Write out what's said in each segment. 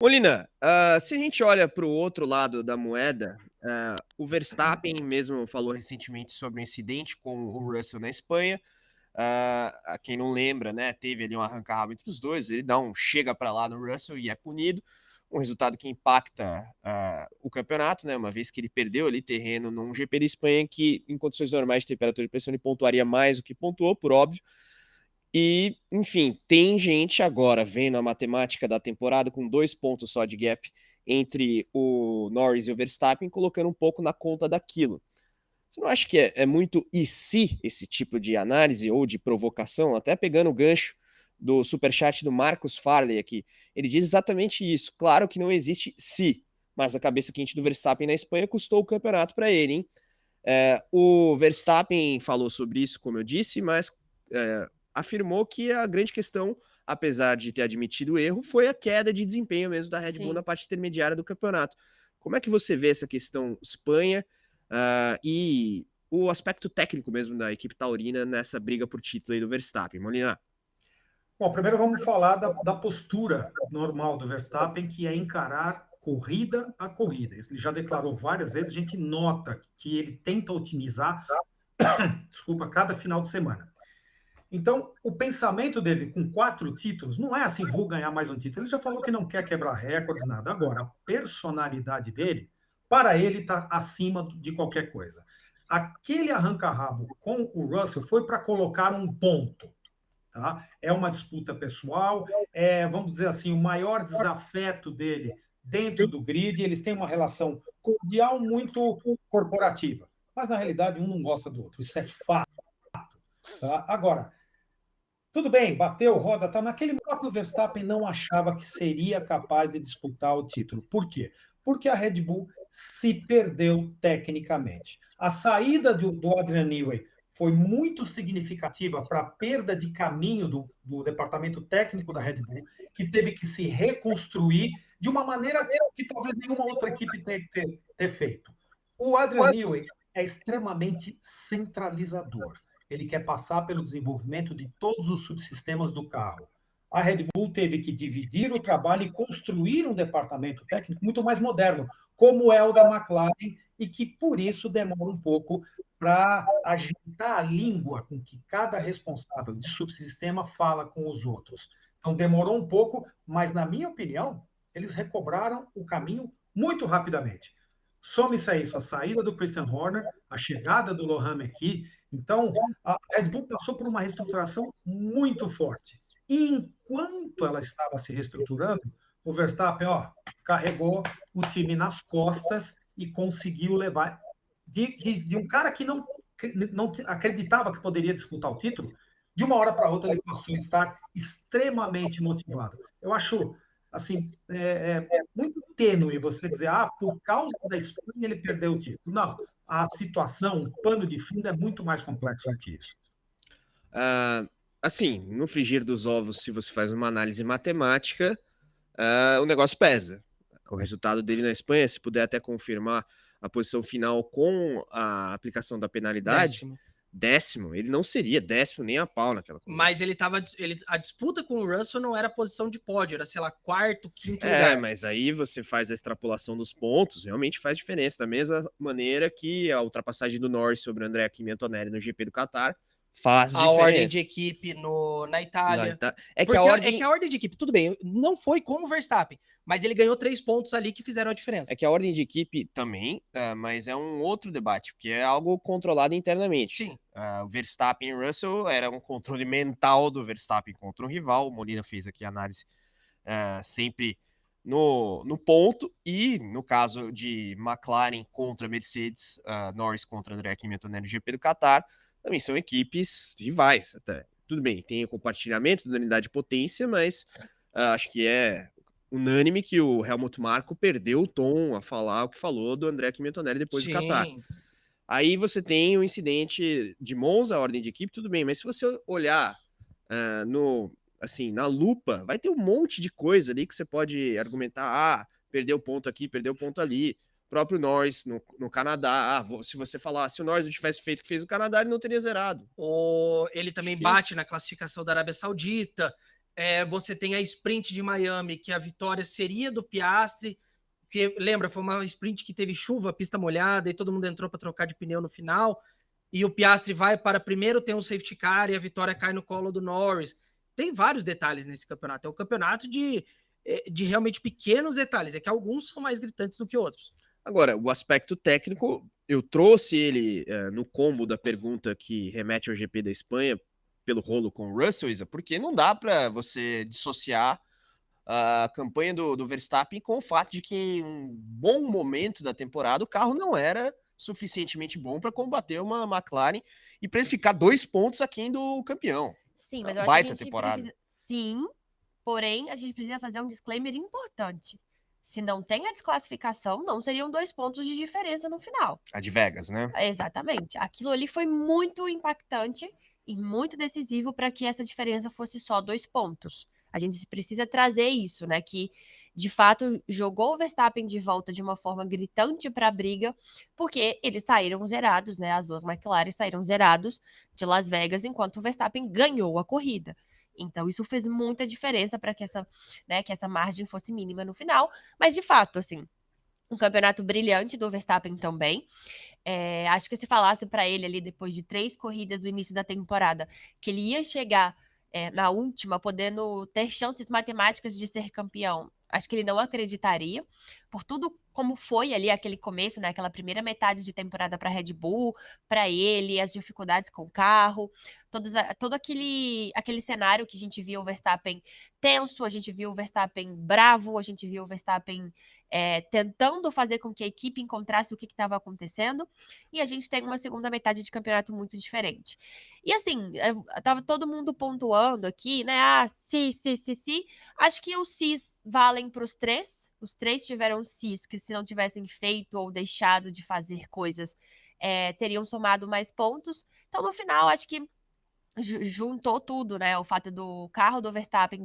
Molina, se a gente olha para o outro lado da moeda, o Verstappen mesmo falou recentemente sobre um incidente com o Russell na Espanha. A quem não lembra, né, teve ali um arranca-rabo entre os dois, ele dá um chega para lá no Russell e é punido, um resultado que impacta o campeonato, né, uma vez que ele perdeu ali terreno num GP da Espanha que, em condições normais de temperatura e pressão, ele pontuaria mais do que pontuou, por óbvio. E, enfim, tem gente agora vendo a matemática da temporada com 2 pontos só de gap entre o Norris e o Verstappen, colocando um pouco na conta daquilo. Você não acha que é muito e se esse tipo de análise ou de provocação, até pegando o gancho do superchat do Marcos Farley aqui, ele diz exatamente isso. Claro que não existe se, mas a cabeça quente do Verstappen na Espanha custou o campeonato para ele, hein? O Verstappen falou sobre isso, como eu disse, mas afirmou que a grande questão, apesar de ter admitido o erro, foi a queda de desempenho mesmo da Red Bull na parte intermediária do campeonato. Como é que você vê essa questão Espanha e o aspecto técnico mesmo da equipe taurina nessa briga por título aí do Verstappen, Molina? Bom, primeiro vamos falar da postura normal do Verstappen, que é encarar corrida a corrida. Ele já declarou várias vezes, a gente nota que ele tenta otimizar, desculpa, cada final de semana. Então, o pensamento dele com 4 títulos não é assim, vou ganhar mais um título. Ele já falou que não quer quebrar recordes, nada. Agora, a personalidade dele, para ele, está acima de qualquer coisa. Aquele arranca-rabo com o Russell foi para colocar um ponto. Tá? É uma disputa pessoal, vamos dizer assim, o maior desafeto dele dentro do grid. Eles têm uma relação cordial muito corporativa, mas na realidade um não gosta do outro, isso é fato. Tá? Agora, tudo bem, bateu, roda, tá. Naquele próprio Verstappen não achava que seria capaz de disputar o título. Por quê? Porque a Red Bull se perdeu tecnicamente. A saída do Adrian Newey foi muito significativa para a perda de caminho do departamento técnico da Red Bull, que teve que se reconstruir de uma maneira que talvez nenhuma outra equipe tenha que ter feito. O Adrian Newey é extremamente centralizador. Ele quer passar pelo desenvolvimento de todos os subsistemas do carro. A Red Bull teve que dividir o trabalho e construir um departamento técnico muito mais moderno, como é o da McLaren, e que por isso demora um pouco para agitar a língua com que cada responsável de subsistema fala com os outros. Então demorou um pouco, mas na minha opinião, eles recobraram o caminho muito rapidamente. Some-se a isso a saída do Christian Horner, a chegada do Lohan McKee. Então, a Red Bull passou por uma reestruturação muito forte. E enquanto ela estava se reestruturando, o Verstappen carregou o time nas costas e conseguiu levar de um cara que não acreditava que poderia disputar o título, de uma hora para outra ele passou a estar extremamente motivado. Eu acho assim, muito tênue você dizer, por causa da Espanha ele perdeu o título. Não, a situação, o pano de fundo é muito mais complexo do que isso. Assim, no frigir dos ovos, se você faz uma análise matemática, o negócio pesa. O resultado dele na Espanha, se puder até confirmar a posição final com a aplicação da penalidade, décimo, ele não seria décimo nem a pau naquela corrida. Mas a disputa com o Russell não era posição de pódio, era, sei lá, quarto, quinto lugar. Mas aí você faz a extrapolação dos pontos, realmente faz diferença. Da mesma maneira que a ultrapassagem do Norris sobre o Andrea Kimi Antonelli no GP do Qatar faz diferença. A ordem de equipe na Itália. É que a ordem de equipe, tudo bem, não foi com o Verstappen, mas ele ganhou 3 pontos ali que fizeram a diferença. É que a ordem de equipe também, mas é um outro debate, porque é algo controlado internamente. Sim. O Verstappen e Russell era um controle mental do Verstappen contra um rival. O Molina fez aqui a análise sempre no ponto, e no caso de McLaren contra Mercedes, Norris contra Andrea Kimi Antonelli no GP do Qatar, também são equipes rivais até. Tudo bem, tem o compartilhamento da unidade de potência, mas acho que é unânime que o Helmut Marko perdeu o tom a falar o que falou do Andrea Kimi Antonelli depois do Qatar. Aí você tem o incidente de Monza, a ordem de equipe, tudo bem, mas se você olhar na lupa, vai ter um monte de coisa ali que você pode argumentar, perdeu ponto aqui, perdeu ponto ali. Próprio Norris no Canadá, se você falar, se o Norris não tivesse feito o que fez o Canadá, ele não teria zerado. Ele também bate na classificação da Arábia Saudita. Você tem a sprint de Miami, que a vitória seria do Piastri, que lembra, foi uma sprint que teve chuva, pista molhada, e todo mundo entrou para trocar de pneu no final, e o Piastri vai para primeiro, tem um safety car, e a vitória cai no colo do Norris. Tem vários detalhes nesse campeonato, é um campeonato de realmente pequenos detalhes, é que alguns são mais gritantes do que outros. Agora, o aspecto técnico, eu trouxe ele no combo da pergunta que remete ao GP da Espanha, pelo rolo com o Russell, Isa, porque não dá para você dissociar a campanha do Verstappen com o fato de que em um bom momento da temporada o carro não era suficientemente bom para combater uma McLaren e para ele ficar 2 pontos aquém do campeão. Sim, mas eu acho que a Baita gente temporada. precisa... Sim, porém, a gente precisa fazer um disclaimer importante. Se não tem a desclassificação, não seriam 2 pontos de diferença no final. A de Vegas, né? Exatamente. Aquilo ali foi muito impactante e muito decisivo para que essa diferença fosse só 2 pontos. A gente precisa trazer isso, né? Que, de fato, jogou o Verstappen de volta de uma forma gritante para a briga, porque eles saíram zerados, né? As duas McLaren saíram zerados de Las Vegas, enquanto o Verstappen ganhou a corrida. Então, isso fez muita diferença para que essa margem fosse mínima no final. Mas, de fato, assim, um campeonato brilhante do Verstappen também. Acho que se falasse para ele ali, depois de 3 corridas do início da temporada, que ele ia chegar na última, podendo ter chances matemáticas de ser campeão, acho que ele não acreditaria, por tudo como foi ali aquele começo, né, aquela primeira metade de temporada para a Red Bull, para ele, as dificuldades com o carro, todo aquele cenário que a gente viu o Verstappen tenso, a gente viu o Verstappen bravo, a gente viu o Verstappen tentando fazer com que a equipe encontrasse o que estava acontecendo, e a gente tem uma segunda metade de campeonato muito diferente. E assim, tava todo mundo pontuando aqui, né? Se. Acho que os cis valem para os 3. Os 3 tiveram cis que, se não tivessem feito ou deixado de fazer coisas, teriam somado mais pontos. Então, no final, acho que juntou tudo, né? O fato do carro do Verstappen,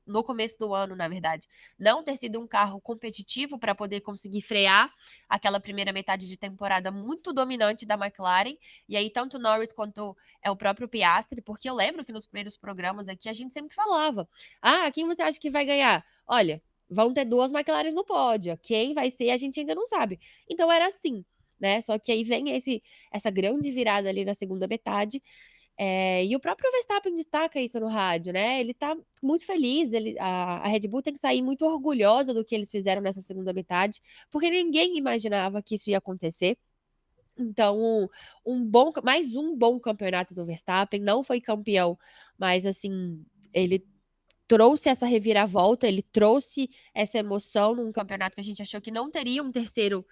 no começo do ano, na verdade, não ter sido um carro competitivo para poder conseguir frear aquela primeira metade de temporada muito dominante da McLaren. E aí, tanto Norris quanto o próprio Piastri, porque eu lembro que nos primeiros programas aqui a gente sempre falava: quem você acha que vai ganhar? Olha, vão ter 2 McLarens no pódio. Quem vai ser, a gente ainda não sabe. Então era assim, né? Só que aí vem essa grande virada ali na segunda metade. E o próprio Verstappen destaca isso no rádio, né? Ele tá muito feliz. A Red Bull tem que sair muito orgulhosa do que eles fizeram nessa segunda metade, porque ninguém imaginava que isso ia acontecer. Então, mais um bom campeonato do Verstappen. Não foi campeão, mas assim, ele trouxe essa reviravolta, ele trouxe essa emoção num campeonato que a gente achou que não teria um terceiro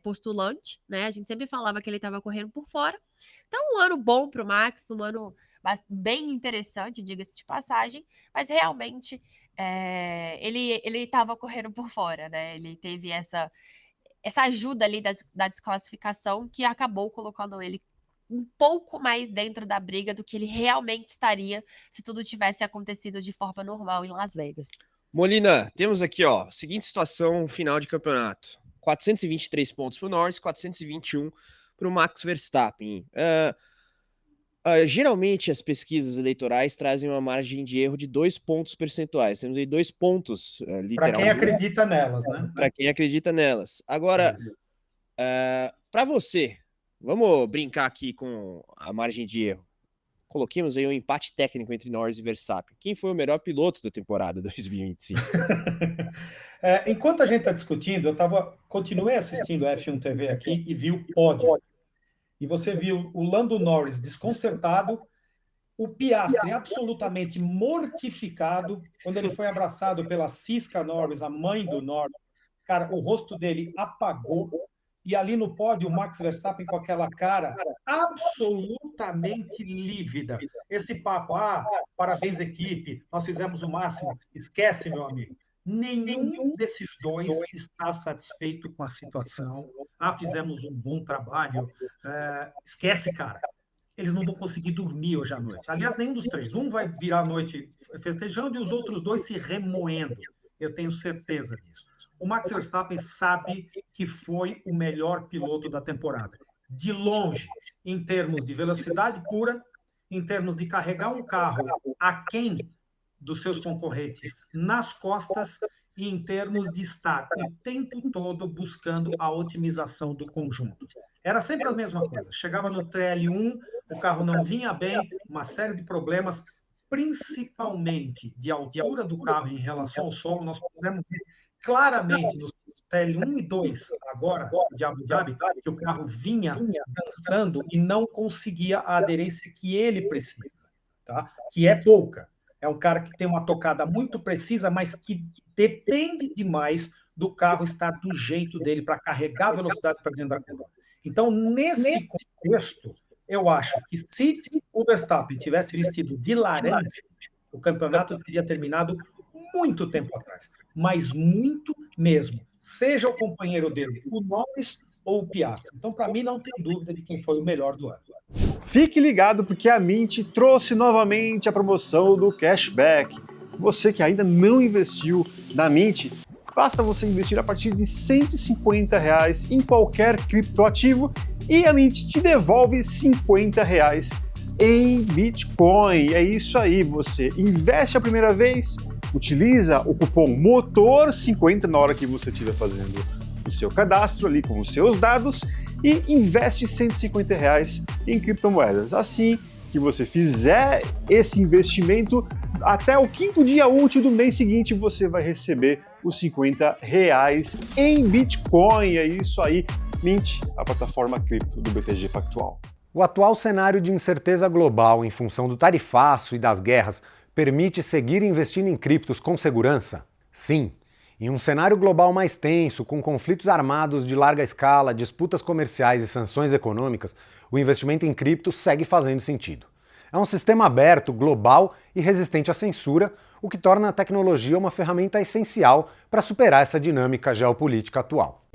postulante, né? A gente sempre falava que ele estava correndo por fora. Então, um ano bom para o Max, um ano bem interessante, diga-se de passagem, mas realmente ele estava correndo por fora, né? Ele teve essa ajuda ali da desclassificação que acabou colocando ele um pouco mais dentro da briga do que ele realmente estaria se tudo tivesse acontecido de forma normal em Las Vegas. Molina, temos aqui, seguinte situação final de campeonato. 423 pontos para o Norris, 421 para o Max Verstappen. Geralmente as pesquisas eleitorais trazem uma margem de erro de 2 pontos percentuais. Temos aí 2 pontos, literalmente. Para quem acredita nelas, né? Para quem acredita nelas. Agora, para você, vamos brincar aqui com a margem de erro. Coloquemos aí um empate técnico entre Norris e Verstappen. Quem foi o melhor piloto da temporada 2025? Enquanto a gente está discutindo, continuei assistindo a F1 TV aqui e vi o pódio. E você viu o Lando Norris desconcertado, o Piastri absolutamente mortificado, quando ele foi abraçado pela Siska Norris, a mãe do Norris. Cara, o rosto dele apagou. E ali no pódio, o Max Verstappen com aquela cara absolutamente lívida. Esse papo, parabéns, equipe, nós fizemos o máximo. Esquece, meu amigo. Nenhum desses dois está satisfeito com a situação. Fizemos um bom trabalho. Esquece, cara. Eles não vão conseguir dormir hoje à noite. Aliás, nenhum dos 3. Um vai virar a noite festejando e os outros 2 se remoendo. Eu tenho certeza disso. O Max Verstappen sabe que foi o melhor piloto da temporada. De longe, em termos de velocidade pura, em termos de carregar um carro aquém dos seus concorrentes nas costas e em termos de estar o tempo todo buscando a otimização do conjunto. Era sempre a mesma coisa. Chegava no TL1, o carro não vinha bem, uma série de problemas, principalmente de altura do carro em relação ao solo. Nós podemos ver claramente nos TL1 e 2, agora, de Abu Dhabi, que o carro vinha dançando e não conseguia a aderência que ele precisa, tá? Que é pouca. É um cara que tem uma tocada muito precisa, mas que depende demais do carro estar do jeito dele para carregar a velocidade para dentro da curva. Então, nesse contexto, eu acho que se o Verstappen tivesse vestido de laranja, o campeonato teria terminado muito tempo atrás, mas muito mesmo. Seja o companheiro dele, o Norris ou o Piastri. Então, para mim, não tem dúvida de quem foi o melhor do ano. Fique ligado porque a Mint trouxe novamente a promoção do cashback. Você que ainda não investiu na Mint, basta você investir a partir de R$ 150 em qualquer criptoativo e a Mint te devolve R$ 50 em Bitcoin. É isso aí, você investe a primeira vez, utiliza o cupom MOTOR50 na hora que você estiver fazendo o seu cadastro ali com os seus dados e investe R$ 150 em criptomoedas. Assim que você fizer esse investimento, até o 5º dia útil do mês seguinte você vai receber os R$ 50 em Bitcoin. É isso aí, Mint, a plataforma cripto do BTG Pactual. O atual cenário de incerteza global em função do tarifaço e das guerras permite seguir investindo em criptos com segurança? Sim. Em um cenário global mais tenso, com conflitos armados de larga escala, disputas comerciais e sanções econômicas, o investimento em cripto segue fazendo sentido. É um sistema aberto, global e resistente à censura, o que torna a tecnologia uma ferramenta essencial para superar essa dinâmica geopolítica atual.